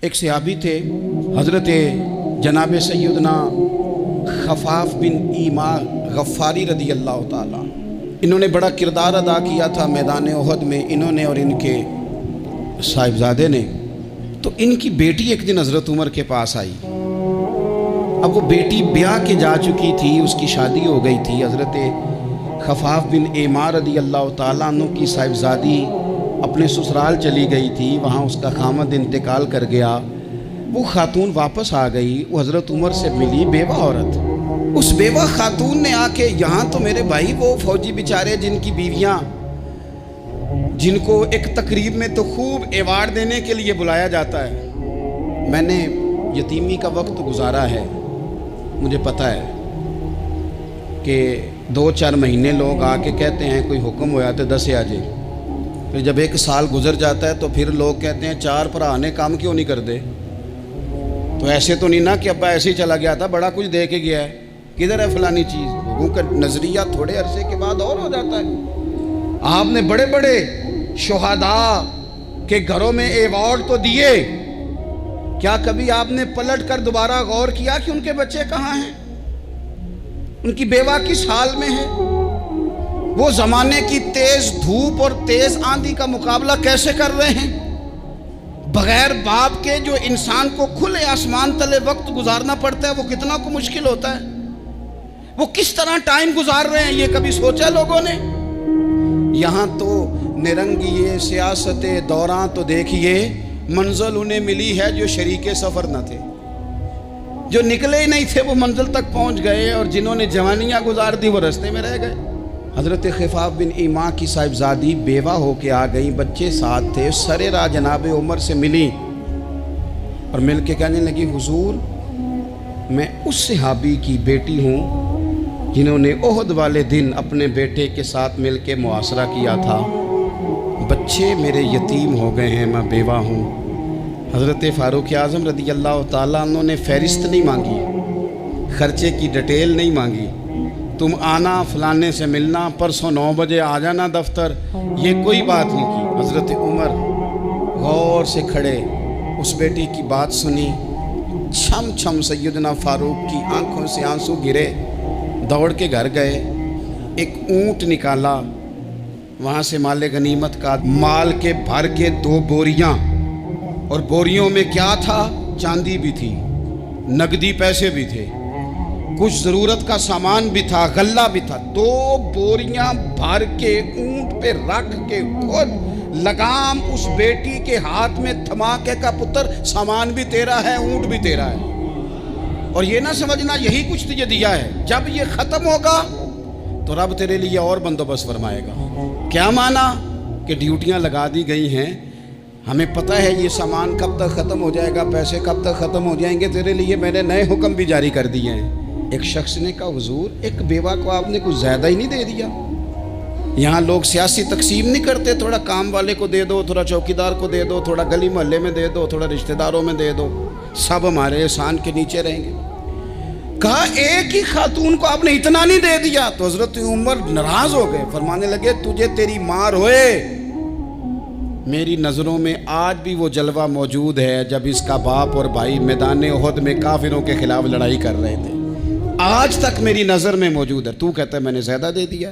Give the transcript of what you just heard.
ایک صحابی تھے حضرت جناب سیدنا خفاف بن ایما غفاری رضی اللہ تعالیٰ، انہوں نے بڑا کردار ادا کیا تھا میدان احد میں، انہوں نے اور ان کے صاحبزادے نے۔ تو ان کی بیٹی ایک دن حضرت عمر کے پاس آئی۔ اب وہ بیٹی بیاہ کے جا چکی تھی، اس کی شادی ہو گئی تھی۔ حضرت خفاف بن ایما رضی اللہ تعالیٰ عنہ کی صاحبزادی اپنے سسرال چلی گئی تھی، وہاں اس کا خامد انتقال کر گیا۔ وہ خاتون واپس آ گئی، وہ حضرت عمر سے ملی، بیوہ عورت۔ اس بیوہ خاتون نے آ کے، یہاں تو میرے بھائی وہ فوجی بیچارے جن کی بیویاں، جن کو ایک تقریب میں تو خوب ایوارڈ دینے کے لیے بلایا جاتا ہے، میں نے یتیمی کا وقت گزارا ہے، مجھے پتہ ہے کہ 2-4 مہینے لوگ آ کے کہتے ہیں کوئی حکم ہو جاتا ہے 10 آ جائے، پھر جب 1 سال گزر جاتا ہے تو پھر لوگ کہتے ہیں 4 بھرا نے کام کیوں نہیں کر دے۔ تو ایسے تو نہیں نا کہ ابا ایسے ہی چلا گیا تھا، بڑا کچھ دے کے گیا ہے، کدھر ہے فلانی چیز۔ لوگوں کا نظریہ تھوڑے عرصے کے بعد اور ہو جاتا ہے۔ آپ نے بڑے بڑے شہداء کے گھروں میں ایوارڈ تو دیے، کیا کبھی آپ نے پلٹ کر دوبارہ غور کیا کہ ان کے بچے کہاں ہیں، ان کی بیوہ کس حال میں ہے، وہ زمانے کی تیز دھوپ اور تیز آندھی کا مقابلہ کیسے کر رہے ہیں؟ بغیر باپ کے جو انسان کو کھلے آسمان تلے وقت گزارنا پڑتا ہے، وہ کتنا کو مشکل ہوتا ہے، وہ کس طرح ٹائم گزار رہے ہیں، یہ کبھی سوچا لوگوں نے؟ یہاں تو نرنگیے سیاست دوران تو دیکھیے منزل انہیں ملی ہے جو شریک سفر نہ تھے، جو نکلے ہی نہیں تھے وہ منزل تک پہنچ گئے، اور جنہوں نے جوانیاں گزار دی وہ رستے میں رہ گئے۔ حضرت خفاف بن ایما کی صاحبزادی بیوہ ہو کے آ گئیں، بچے ساتھ تھے، سرے راہ جناب عمر سے ملی اور مل کے کہنے لگی، حضور میں اس صحابی کی بیٹی ہوں جنہوں نے احد والے دن اپنے بیٹے کے ساتھ مل کے محاصرہ کیا تھا، بچے میرے یتیم ہو گئے ہیں، میں بیوہ ہوں۔ حضرت فاروق اعظم رضی اللہ تعالیٰ عنہ نے فہرست نہیں مانگی، خرچے کی ڈیٹیل نہیں مانگی، تم آنا فلانے سے ملنا، پرسوں 9 بجے آ جانا دفتر، یہ کوئی بات نہیں کی۔ حضرت عمر غور سے کھڑے، اس بیٹی کی بات سنی، چھم چھم سیدنا فاروق کی آنکھوں سے آنسو گرے، دوڑ کے گھر گئے، ایک اونٹ نکالا، وہاں سے مال غنیمت کا مال کے بھر کے 2 بوریاں، اور بوریوں میں کیا تھا؟ چاندی بھی تھی، نقدی پیسے بھی تھے، کچھ ضرورت کا سامان بھی تھا، غلہ بھی تھا۔ 2 بوریاں بھر کے اونٹ پہ رکھ کے خود لگام اس بیٹی کے ہاتھ میں تھما کے کا پتر سامان بھی تیرا ہے، اونٹ بھی تیرا ہے، اور یہ نہ سمجھنا یہی کچھ تجھے دیا ہے، جب یہ ختم ہوگا تو رب تیرے لیے اور بندوبست فرمائے گا۔ کیا مانا؟ کہ ڈیوٹیاں لگا دی گئی ہیں، ہمیں پتہ ہے یہ سامان کب تک ختم ہو جائے گا، پیسے کب تک ختم ہو جائیں گے، تیرے لیے میں نے نئے حکم بھی جاری کر دیے ہیں۔ ایک شخص نے کہا، حضور ایک بیوہ کو آپ نے کچھ زیادہ ہی نہیں دے دیا؟ یہاں لوگ سیاسی تقسیم نہیں کرتے، تھوڑا کام والے کو دے دو، تھوڑا چوکیدار کو دے دو، تھوڑا گلی محلے میں دے دو، تھوڑا رشتہ داروں میں دے دو، سب ہمارے احسان کے نیچے رہیں گے۔ کہا ایک ہی خاتون کو آپ نے اتنا نہیں دے دیا؟ تو حضرت عمر ناراض ہو گئے، فرمانے لگے، تجھے تیری مار ہوئے، میری نظروں میں آج بھی وہ جلوہ موجود ہے جب اس کا باپ اور بھائی میدان احد میں کافروں کے خلاف لڑائی کر رہے تھے، آج تک میری نظر میں موجود ہے، تو کہتا ہے میں نے زیادہ دے دیا۔